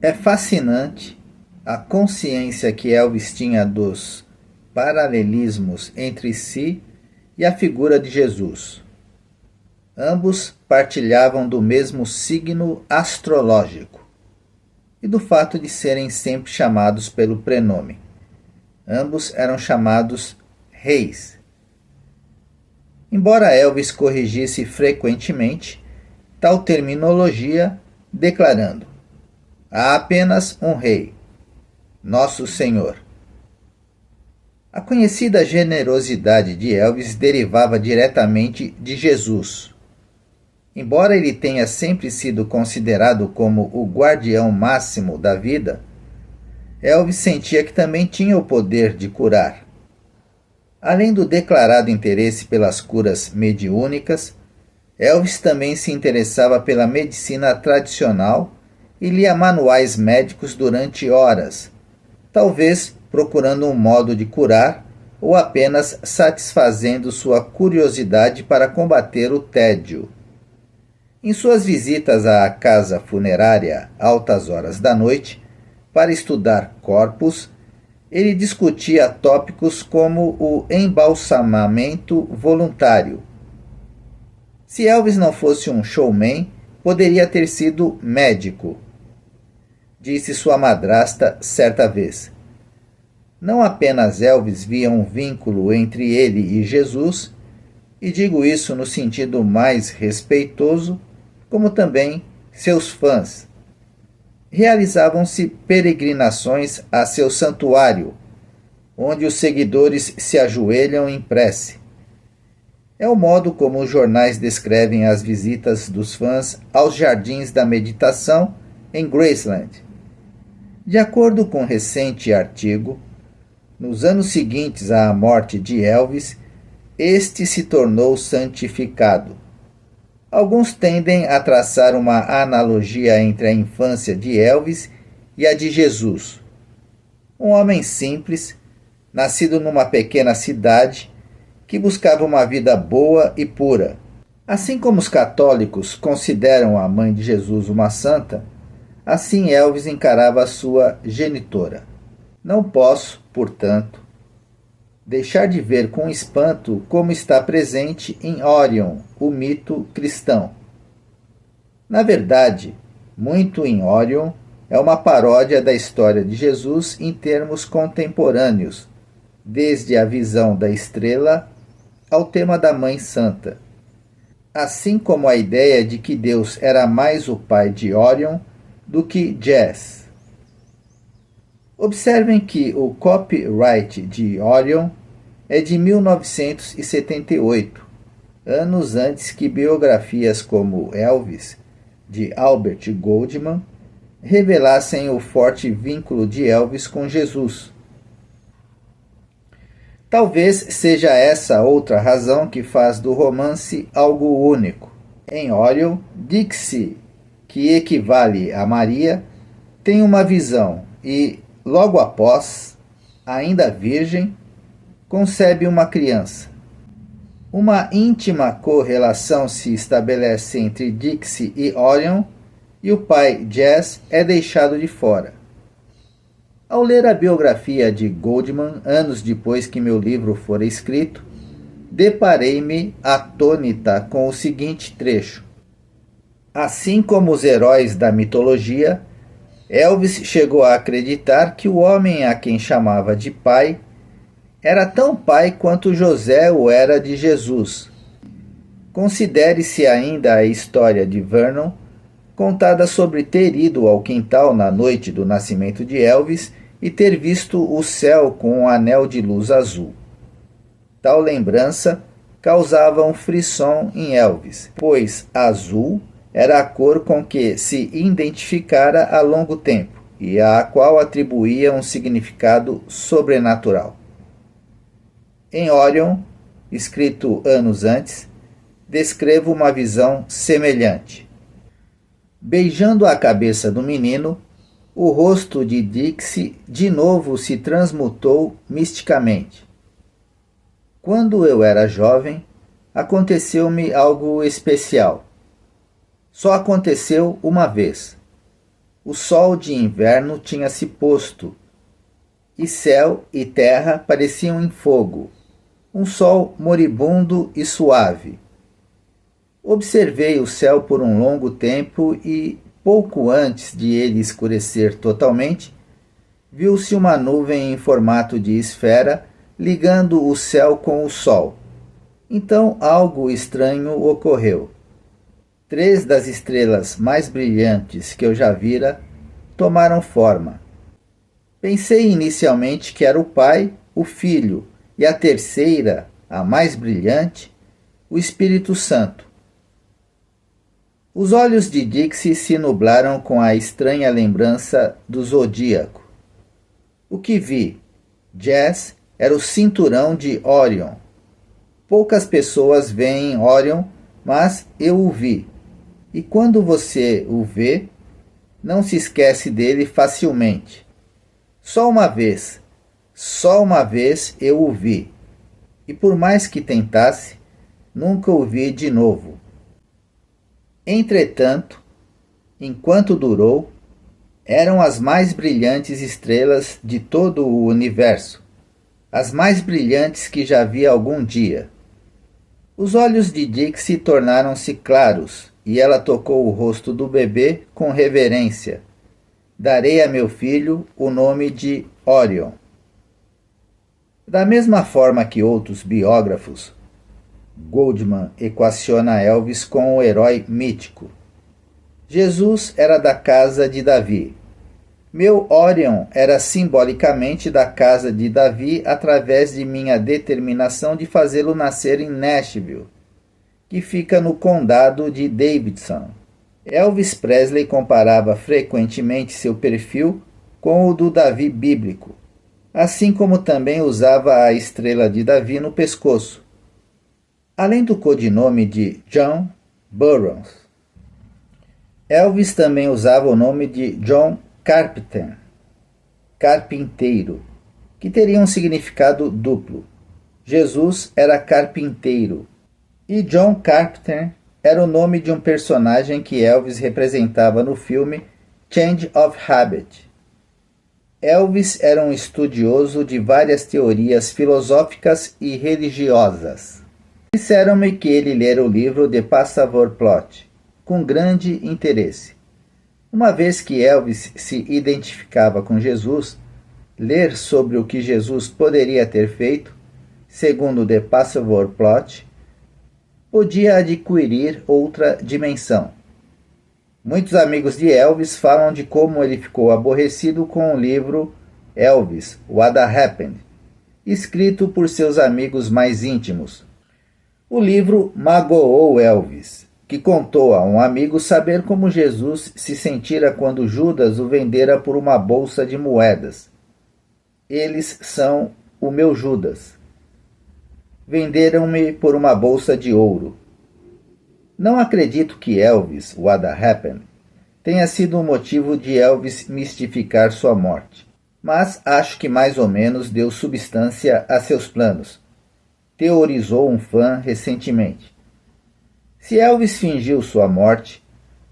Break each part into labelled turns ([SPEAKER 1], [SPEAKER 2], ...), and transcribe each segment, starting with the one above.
[SPEAKER 1] É fascinante a consciência que Elvis tinha dos paralelismos entre si e a figura de Jesus. Ambos partilhavam do mesmo signo astrológico e do fato de serem sempre chamados pelo prenome. Ambos eram chamados reis. Embora Elvis corrigisse frequentemente tal terminologia, declarando: há apenas um rei, Nosso Senhor. A conhecida generosidade de Elvis derivava diretamente de Jesus. Embora ele tenha sempre sido considerado como o guardião máximo da vida, Elvis sentia que também tinha o poder de curar. Além do declarado interesse pelas curas mediúnicas, Elvis também se interessava pela medicina tradicional e lia manuais médicos durante horas, talvez procurando um modo de curar ou apenas satisfazendo sua curiosidade para combater o tédio. Em suas visitas à casa funerária altas horas da noite, para estudar corpos, ele discutia tópicos como o embalsamamento voluntário. Se Elvis não fosse um showman, poderia ter sido médico, disse sua madrasta certa vez. Não apenas Elvis via um vínculo entre ele e Jesus, e digo isso no sentido mais respeitoso, como também seus fãs. Realizavam-se peregrinações a seu santuário, onde os seguidores se ajoelham em prece. É o modo como os jornais descrevem as visitas dos fãs aos jardins da meditação em Graceland. De acordo com um recente artigo, nos anos seguintes à morte de Elvis, este se tornou santificado. Alguns tendem a traçar uma analogia entre a infância de Elvis e a de Jesus. Um homem simples, nascido numa pequena cidade, que buscava uma vida boa e pura. Assim como os católicos consideram a mãe de Jesus uma santa, assim Elvis encarava a sua genitora. Não posso, portanto, deixar de ver com espanto como está presente em Orion o mito cristão. Na verdade, muito em Orion é uma paródia da história de Jesus em termos contemporâneos, desde a visão da estrela ao tema da Mãe Santa. Assim como a ideia de que Deus era mais o pai de Orion do que Jazz. Observem que o copyright de Orion é de 1978, anos antes que biografias como Elvis, de Albert Goldman, revelassem o forte vínculo de Elvis com Jesus. Talvez seja essa outra razão que faz do romance algo único. Em Orion, Dixie, que equivale a Maria, tem uma visão e, logo após, ainda virgem, concebe uma criança. Uma íntima correlação se estabelece entre Dixie e Orion, e o pai Jazz é deixado de fora. Ao ler a biografia de Goldman, anos depois que meu livro fora escrito, deparei-me atônita com o seguinte trecho. Assim como os heróis da mitologia, Elvis chegou a acreditar que o homem a quem chamava de pai era tão pai quanto José o era de Jesus. Considere-se ainda a história de Vernon, contada sobre ter ido ao quintal na noite do nascimento de Elvis e ter visto o céu com um anel de luz azul. Tal lembrança causava um frisson em Elvis, pois azul era a cor com que se identificara há longo tempo e à qual atribuía um significado sobrenatural. Em Orion, escrito anos antes, descrevo uma visão semelhante. Beijando a cabeça do menino, o rosto de Dixie de novo se transmutou misticamente. Quando eu era jovem, aconteceu-me algo especial. Só aconteceu uma vez. O sol de inverno tinha se posto, e céu e terra pareciam em fogo, um sol moribundo e suave. Observei o céu por um longo tempo e, pouco antes de ele escurecer totalmente, viu-se uma nuvem em formato de esfera ligando o céu com o sol. Então algo estranho ocorreu. 3 das estrelas mais brilhantes que eu já vira tomaram forma. Pensei inicialmente que era o Pai, o Filho e a terceira, a mais brilhante, o Espírito Santo. Os olhos de Dixie se nublaram com a estranha lembrança do zodíaco. O que vi, Jazz, era o cinturão de Orion. Poucas pessoas veem Orion, mas eu o vi. E quando você o vê, não se esquece dele facilmente. Só uma vez eu o vi. E por mais que tentasse, nunca o vi de novo. Entretanto, enquanto durou, eram as mais brilhantes estrelas de todo o universo, as mais brilhantes que já vi algum dia. Os olhos de Dixie tornaram-se claros e ela tocou o rosto do bebê com reverência. Darei a meu filho o nome de Orion. Da mesma forma que outros biógrafos, Goldman equaciona Elvis com o herói mítico. Jesus era da casa de Davi. Meu Orion era simbolicamente da casa de Davi através de minha determinação de fazê-lo nascer em Nashville, que fica no condado de Davidson. Elvis Presley comparava frequentemente seu perfil com o do Davi bíblico, assim como também usava a estrela de Davi no pescoço. Além do codinome de John Burroughs, Elvis também usava o nome de John Carpenter, carpinteiro, que teria um significado duplo. Jesus era carpinteiro e John Carpenter era o nome de um personagem que Elvis representava no filme Change of Habit. Elvis era um estudioso de várias teorias filosóficas e religiosas. Disseram-me que ele lera o livro The Passover Plot, com grande interesse. Uma vez que Elvis se identificava com Jesus, ler sobre o que Jesus poderia ter feito, segundo The Passover Plot, podia adquirir outra dimensão. Muitos amigos de Elvis falam de como ele ficou aborrecido com o livro Elvis, What Happened, escrito por seus amigos mais íntimos. O livro magoou Elvis, que contou a um amigo saber como Jesus se sentira quando Judas o vendera por uma bolsa de moedas. Eles são o meu Judas. Venderam-me por uma bolsa de ouro. Não acredito que Elvis, What Happened, tenha sido um motivo de Elvis mistificar sua morte, mas acho que mais ou menos deu substância a seus planos, teorizou um fã recentemente. Se Elvis fingiu sua morte,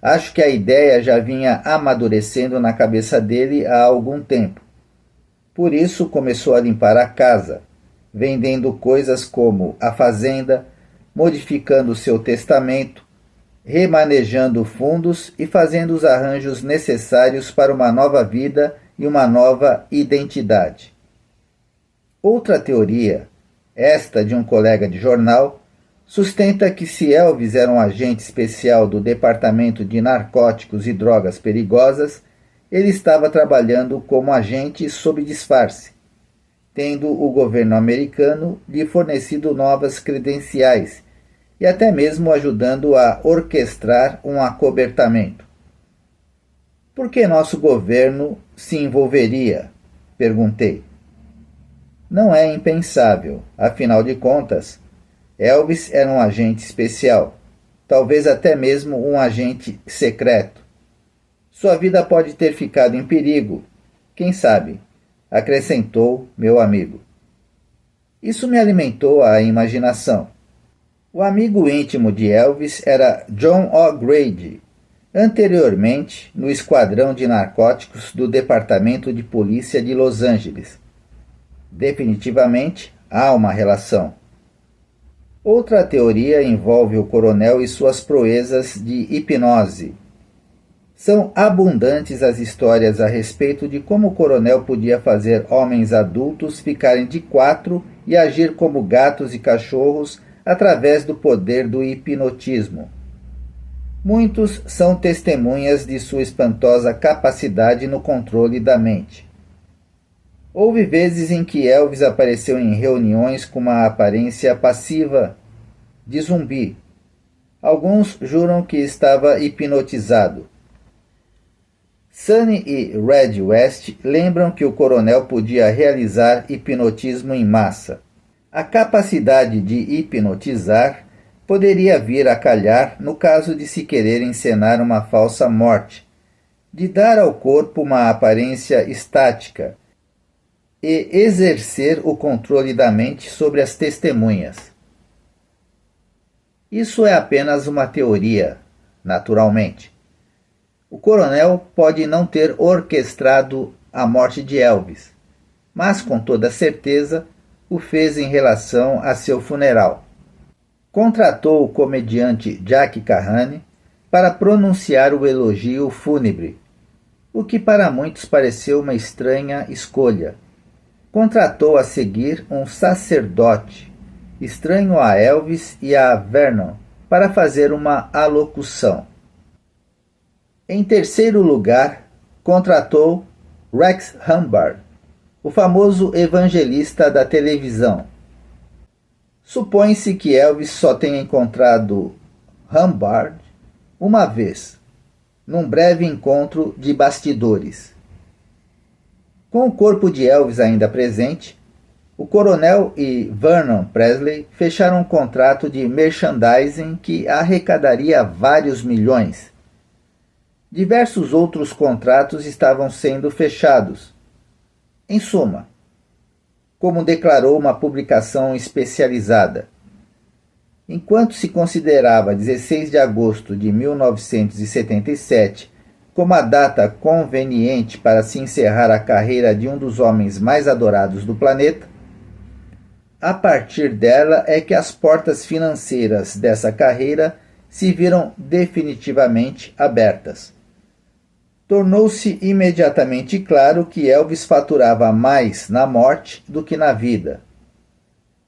[SPEAKER 1] acho que a ideia já vinha amadurecendo na cabeça dele há algum tempo. Por isso começou a limpar a casa, vendendo coisas como a fazenda, modificando seu testamento, remanejando fundos e fazendo os arranjos necessários para uma nova vida e uma nova identidade. Outra teoria, esta de um colega de jornal, sustenta que se Elvis era um agente especial do Departamento de Narcóticos e Drogas Perigosas, ele estava trabalhando como agente sob disfarce, tendo o governo americano lhe fornecido novas credenciais e até mesmo ajudando a orquestrar um acobertamento. Por que nosso governo se envolveria? Perguntei. Não é impensável, afinal de contas, Elvis era um agente especial, talvez até mesmo um agente secreto. Sua vida pode ter ficado em perigo, quem sabe, acrescentou meu amigo. Isso me alimentou a imaginação. O amigo íntimo de Elvis era John O'Grady, anteriormente no esquadrão de narcóticos do Departamento de Polícia de Los Angeles. Definitivamente há uma relação. Outra teoria envolve o coronel e suas proezas de hipnose. São abundantes as histórias a respeito de como o coronel podia fazer homens adultos ficarem de quatro e agir como gatos e cachorros através do poder do hipnotismo. Muitos são testemunhas de sua espantosa capacidade no controle da mente. Houve vezes em que Elvis apareceu em reuniões com uma aparência passiva, de zumbi. Alguns juram que estava hipnotizado. Sunny e Red West lembram que o coronel podia realizar hipnotismo em massa. A capacidade de hipnotizar poderia vir a calhar no caso de se querer encenar uma falsa morte, de dar ao corpo uma aparência estática e exercer o controle da mente sobre as testemunhas. Isso é apenas uma teoria, naturalmente. O coronel pode não ter orquestrado a morte de Elvis, mas com toda certeza o fez em relação a seu funeral. Contratou o comediante Jack Carrane para pronunciar o elogio fúnebre, o que para muitos pareceu uma estranha escolha. Contratou a seguir um sacerdote, estranho a Elvis e a Vernon, para fazer uma alocução. Em terceiro lugar, contratou Rex Humbard, o famoso evangelista da televisão. Supõe-se que Elvis só tenha encontrado Humbard uma vez, num breve encontro de bastidores. Com o corpo de Elvis ainda presente, o coronel e Vernon Presley fecharam um contrato de merchandising que arrecadaria vários milhões. Diversos outros contratos estavam sendo fechados. Em suma, como declarou uma publicação especializada, enquanto se considerava 16 de agosto de 1977 como a data conveniente para se encerrar a carreira de um dos homens mais adorados do planeta, a partir dela é que as portas financeiras dessa carreira se viram definitivamente abertas. Tornou-se imediatamente claro que Elvis faturava mais na morte do que na vida.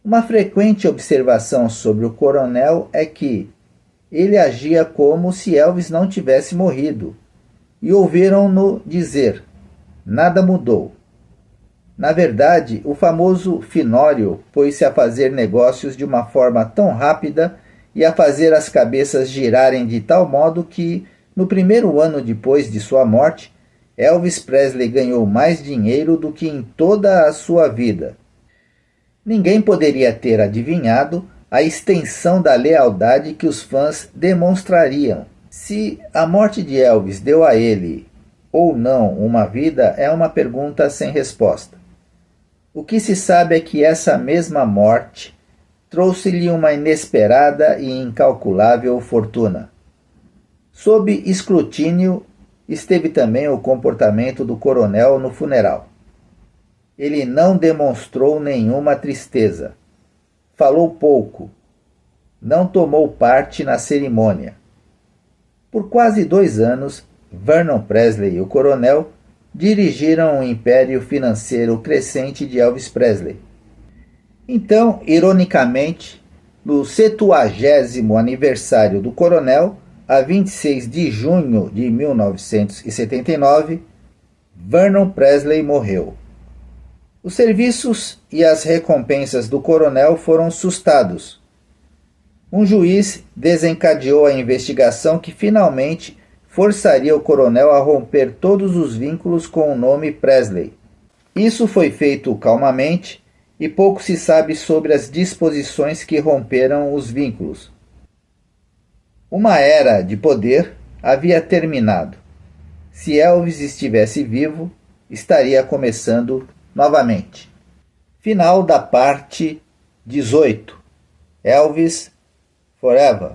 [SPEAKER 1] Uma frequente observação sobre o coronel é que ele agia como se Elvis não tivesse morrido, e ouviram-no dizer: nada mudou. Na verdade, o famoso Finório pôs-se a fazer negócios de uma forma tão rápida e a fazer as cabeças girarem de tal modo que, no primeiro ano depois de sua morte, Elvis Presley ganhou mais dinheiro do que em toda a sua vida. Ninguém poderia ter adivinhado a extensão da lealdade que os fãs demonstrariam. Se a morte de Elvis deu a ele ou não uma vida é uma pergunta sem resposta. O que se sabe é que essa mesma morte trouxe-lhe uma inesperada e incalculável fortuna. Sob escrutínio esteve também o comportamento do coronel no funeral. Ele não demonstrou nenhuma tristeza. Falou pouco. Não tomou parte na cerimônia. Por quase 2 anos, Vernon Presley e o coronel dirigiram o império financeiro crescente de Elvis Presley. Então, ironicamente, no 70º aniversário do coronel, a 26 de junho de 1979, Vernon Presley morreu. Os serviços e as recompensas do coronel foram sustados. Um juiz desencadeou a investigação que finalmente forçaria o coronel a romper todos os vínculos com o nome Presley. Isso foi feito calmamente e pouco se sabe sobre as disposições que romperam os vínculos. Uma era de poder havia terminado. Se Elvis estivesse vivo, estaria começando novamente. Final da parte 18. Elvis Forever.